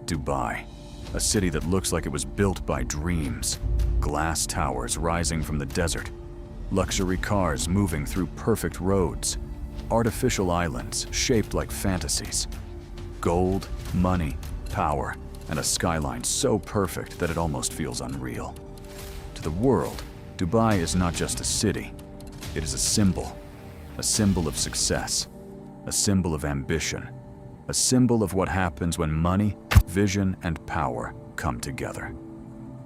Dubai, a city that looks like it was built by dreams. Glass towers rising from the desert, luxury cars moving through perfect roads, artificial islands shaped like fantasies. Gold, money, power, and a skyline so perfect that it almost feels unreal. To the world, Dubai is not just a city, it is a symbol of success, a symbol of ambition, a symbol of what happens when money, vision, and power come together.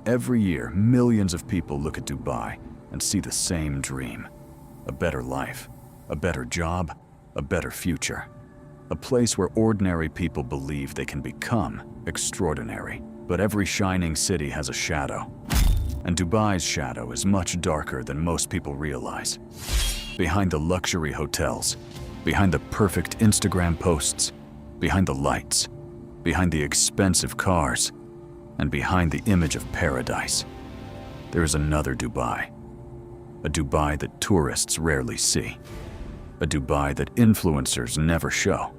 Every year, millions of people look at Dubai and see the same dream: a better life, a better job, a better future. A place where ordinary people believe they can become extraordinary. But every shining city has a shadow, and Dubai's shadow is much darker than most people realize. Behind the luxury hotels, behind the perfect Instagram posts, behind the lights, behind the expensive cars, and behind the image of paradise, there is another Dubai. A Dubai that tourists rarely see. A Dubai that influencers never show.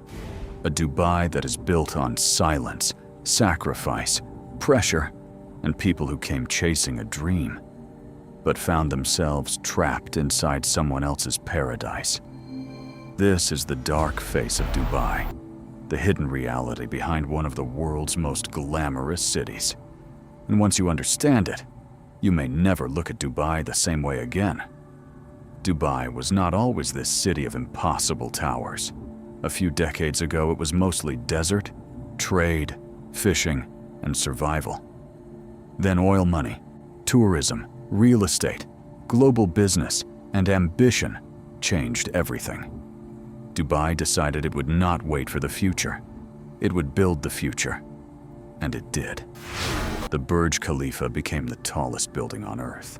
A Dubai that is built on silence, sacrifice, pressure, and people who came chasing a dream, but found themselves trapped inside someone else's paradise. This is the dark face of Dubai, the hidden reality behind one of the world's most glamorous cities. And once you understand it, you may never look at Dubai the same way again. Dubai was not always this city of impossible towers. A few decades ago, it was mostly desert, trade, fishing, and survival. Then oil money, tourism, real estate, global business, and ambition changed everything. Dubai decided it would not wait for the future. It would build the future. And it did. The Burj Khalifa became the tallest building on Earth.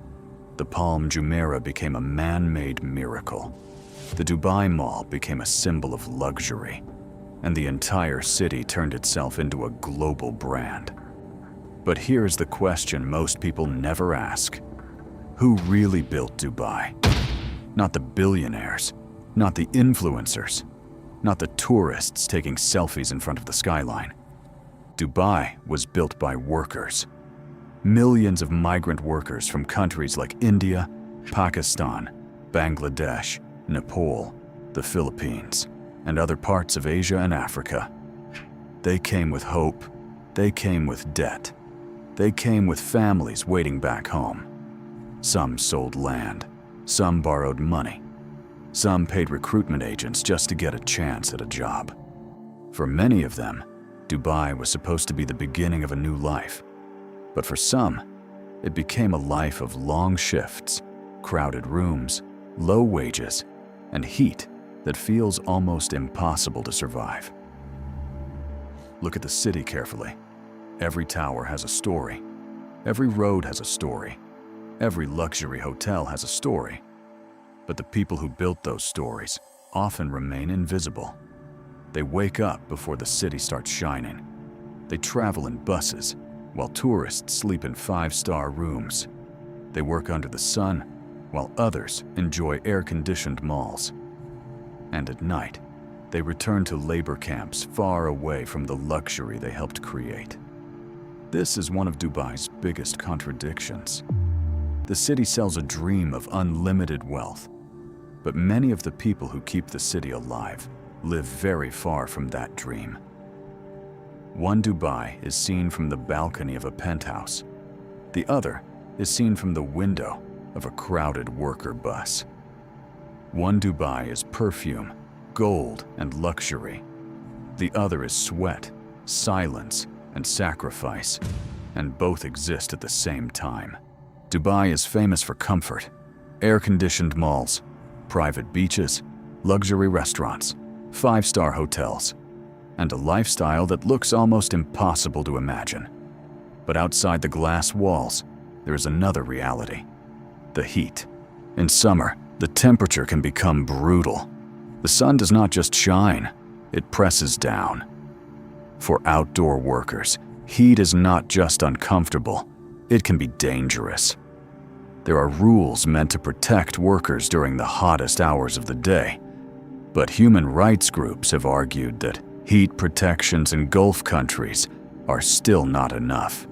The Palm Jumeirah became a man-made miracle. The Dubai Mall became a symbol of luxury. And the entire city turned itself into a global brand. But here's the question most people never ask. Who really built Dubai? Not the billionaires, not the influencers, not the tourists taking selfies in front of the skyline. Dubai was built by workers. Millions of migrant workers from countries like India, Pakistan, Bangladesh, Nepal, the Philippines, and other parts of Asia and Africa. They came with hope. They came with debt. They came with families waiting back home. Some sold land. Some borrowed money. Some paid recruitment agents just to get a chance at a job. For many of them, Dubai was supposed to be the beginning of a new life. But for some, it became a life of long shifts, crowded rooms, low wages, and heat that feels almost impossible to survive. Look at the city carefully. Every tower has a story. Every road has a story. Every luxury hotel has a story. But the people who built those stories often remain invisible. They wake up before the city starts shining. They travel in buses, while tourists sleep in five-star rooms. They work under the sun, while others enjoy air-conditioned malls. And at night, they return to labor camps far away from the luxury they helped create. This is one of Dubai's biggest contradictions. The city sells a dream of unlimited wealth, but many of the people who keep the city alive live very far from that dream. One Dubai is seen from the balcony of a penthouse. The other is seen from the window of a crowded worker bus. One Dubai is perfume, gold, and luxury. The other is sweat, silence, and sacrifice, and both exist at the same time. Dubai is famous for comfort, air-conditioned malls, private beaches, luxury restaurants, five-star hotels, and a lifestyle that looks almost impossible to imagine. But outside the glass walls, there is another reality: the heat. In summer, the temperature can become brutal. The sun does not just shine, it presses down. For outdoor workers, heat is not just uncomfortable, it can be dangerous. There are rules meant to protect workers during the hottest hours of the day, but human rights groups have argued that heat protections in Gulf countries are still not enough,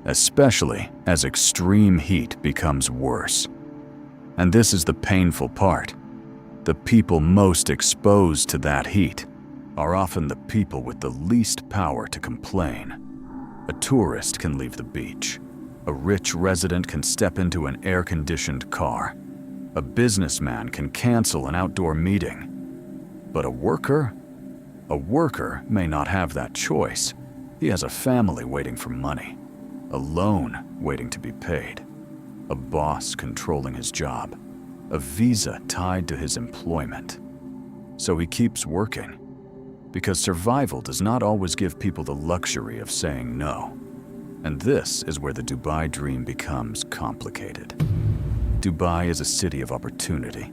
especially as extreme heat becomes worse. And this is the painful part. The people most exposed to that heat are often the people with the least power to complain. A tourist can leave the beach. A rich resident can step into an air-conditioned car. A businessman can cancel an outdoor meeting. But a worker may not have that choice. He has a family waiting for money, a loan waiting to be paid, a boss controlling his job, a visa tied to his employment. So he keeps working, because survival does not always give people the luxury of saying no. And this is where the Dubai dream becomes complicated. Dubai is a city of opportunity.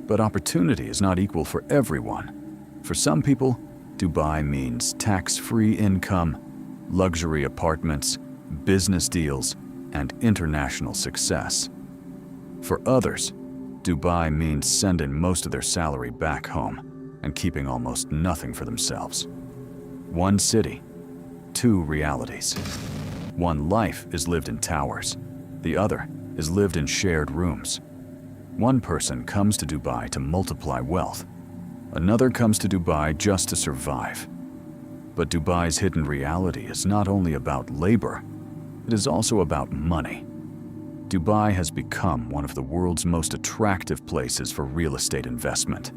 But opportunity is not equal for everyone. For some people, Dubai means tax-free income, luxury apartments, business deals, and international success. For others, Dubai means sending most of their salary back home and keeping almost nothing for themselves. One city, two realities. One life is lived in towers, the other is lived in shared rooms. One person comes to Dubai to multiply wealth. Another comes to Dubai just to survive. But Dubai's hidden reality is not only about labor, it is also about money. Dubai has become one of the world's most attractive places for real estate investment.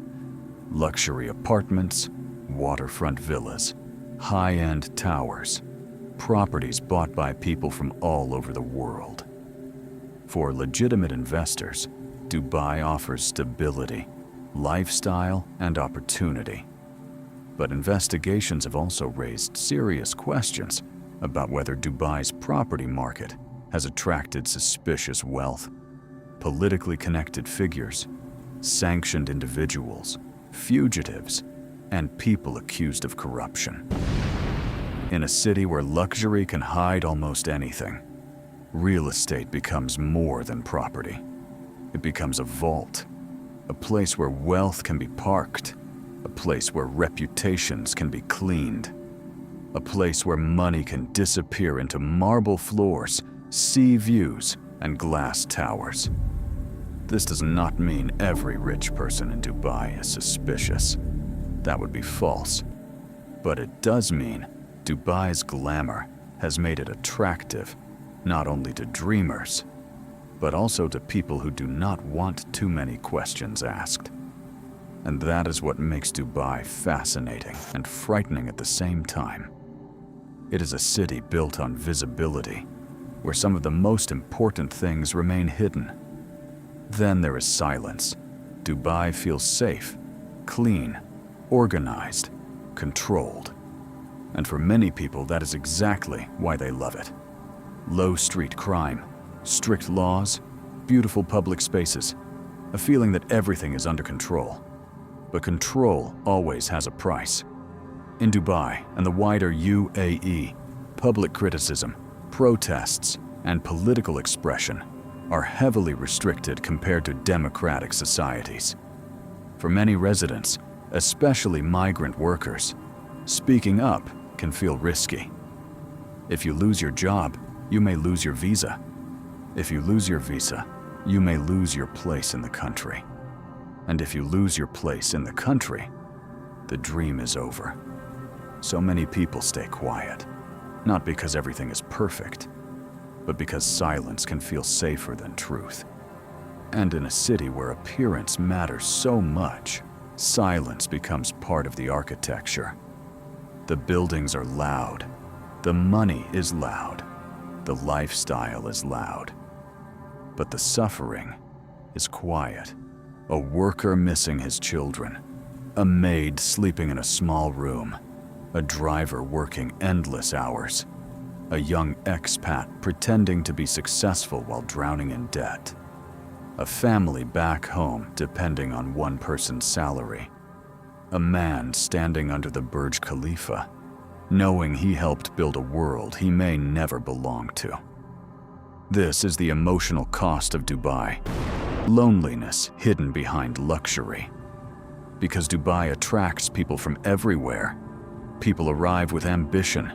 Luxury apartments, waterfront villas, high-end towers, properties bought by people from all over the world. For legitimate investors, Dubai offers stability, lifestyle, and opportunity. But investigations have also raised serious questions about whether Dubai's property market has attracted suspicious wealth, politically connected figures, sanctioned individuals, fugitives, and people accused of corruption. In a city where luxury can hide almost anything, real estate becomes more than property. It becomes a vault, a place where wealth can be parked, a place where reputations can be cleaned, a place where money can disappear into marble floors, sea views, and glass towers. This does not mean every rich person in Dubai is suspicious. That would be false. But it does mean Dubai's glamour has made it attractive, not only to dreamers, but also to people who do not want too many questions asked. And that is what makes Dubai fascinating and frightening at the same time. It is a city built on visibility, where some of the most important things remain hidden. Then there is silence. Dubai feels safe, clean, organized, controlled. And for many people, that is exactly why they love it. Low street crime, strict laws, beautiful public spaces, a feeling that everything is under control. But control always has a price. In Dubai and the wider UAE, public criticism, protests, and political expression are heavily restricted compared to democratic societies. For many residents, especially migrant workers, speaking up can feel risky. If you lose your job, you may lose your visa. If you lose your visa, you may lose your place in the country. And if you lose your place in the country, the dream is over. So many people stay quiet, not because everything is perfect, but because silence can feel safer than truth. And in a city where appearance matters so much, silence becomes part of the architecture. The buildings are loud, the money is loud, the lifestyle is loud. But the suffering is quiet. A worker missing his children, a maid sleeping in a small room, a driver working endless hours, a young expat pretending to be successful while drowning in debt, a family back home depending on one person's salary, a man standing under the Burj Khalifa, knowing he helped build a world he may never belong to. This is the emotional cost of Dubai. Loneliness hidden behind luxury. Because Dubai attracts people from everywhere, people arrive with ambition.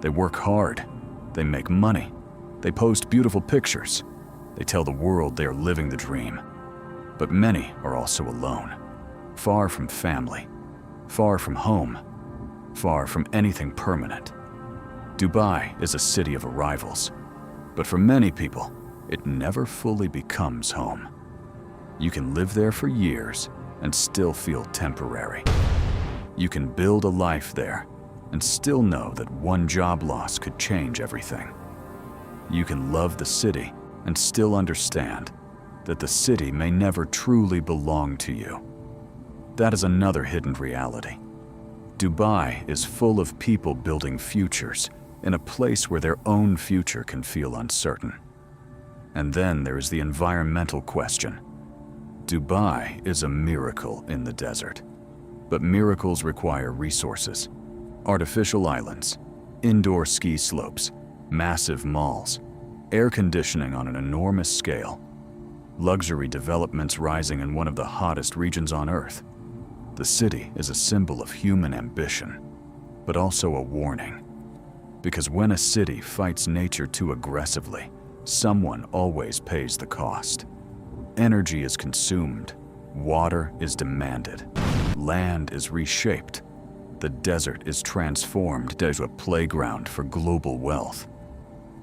They work hard. They make money. They post beautiful pictures. They tell the world they are living the dream. But many are also alone, far from family, far from home, far from anything permanent. Dubai is a city of arrivals, but for many people, it never fully becomes home. You can live there for years and still feel temporary. You can build a life there and still know that one job loss could change everything. You can love the city and still understand that the city may never truly belong to you. That is another hidden reality. Dubai is full of people building futures in a place where their own future can feel uncertain. And then there is the environmental question. Dubai is a miracle in the desert, but miracles require resources. Artificial islands, indoor ski slopes, massive malls, air conditioning on an enormous scale, luxury developments rising in one of the hottest regions on Earth. The city is a symbol of human ambition, but also a warning. Because when a city fights nature too aggressively, someone always pays the cost. Energy is consumed, water is demanded, land is reshaped, the desert is transformed into a playground for global wealth.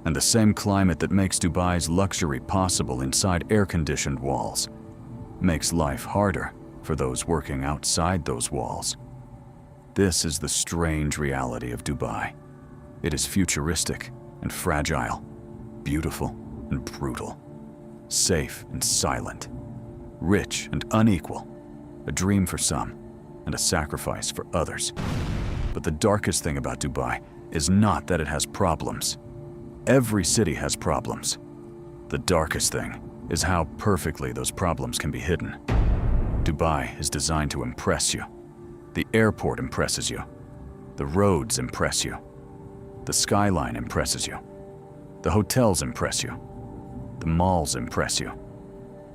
And the same climate that makes Dubai's luxury possible inside air-conditioned walls makes life harder for those working outside those walls. This is the strange reality of Dubai. It is futuristic and fragile, beautiful and brutal, safe and silent, rich and unequal, a dream for some and a sacrifice for others. But the darkest thing about Dubai is not that it has problems. Every city has problems. The darkest thing is how perfectly those problems can be hidden. Dubai is designed to impress you. The airport impresses you. The roads impress you. The skyline impresses you. The hotels impress you. The malls impress you.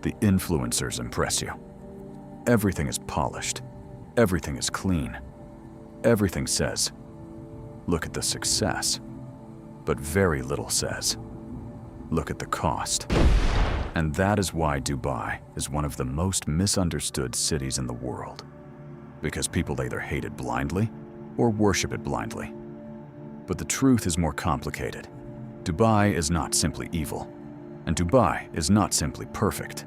The influencers impress you. Everything is polished. Everything is clean. Everything says, look at the success. But very little says, look at the cost. And that is why Dubai is one of the most misunderstood cities in the world. Because people either hate it blindly or worship it blindly. But the truth is more complicated. Dubai is not simply evil, and Dubai is not simply perfect.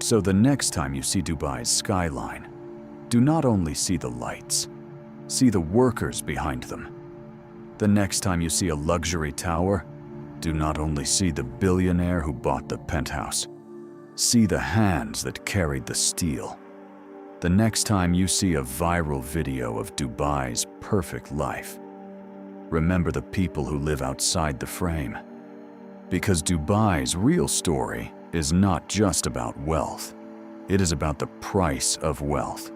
So the next time you see Dubai's skyline, do not only see the lights, see the workers behind them. The next time you see a luxury tower, do not only see the billionaire who bought the penthouse, see the hands that carried the steel. The next time you see a viral video of Dubai's perfect life, remember the people who live outside the frame. Because Dubai's real story is not just about wealth. It is about the price of wealth.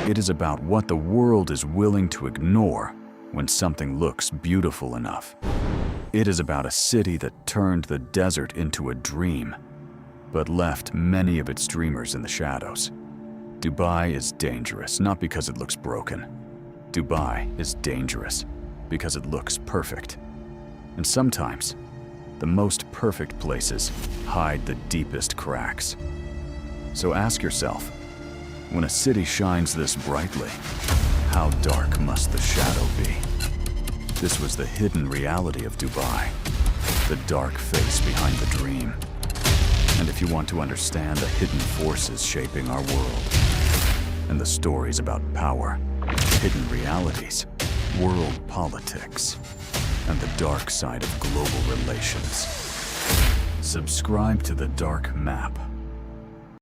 It is about what the world is willing to ignore when something looks beautiful enough. It is about a city that turned the desert into a dream, but left many of its dreamers in the shadows. Dubai is dangerous, not because it looks broken. Dubai is dangerous because it looks perfect. And sometimes, the most perfect places hide the deepest cracks. So ask yourself, when a city shines this brightly, how dark must the shadow be? This was the hidden reality of Dubai, the dark face behind the dream. And if you want to understand the hidden forces shaping our world, and the stories about power, hidden realities, world politics, and the dark side of global relations, subscribe to The Dark Map.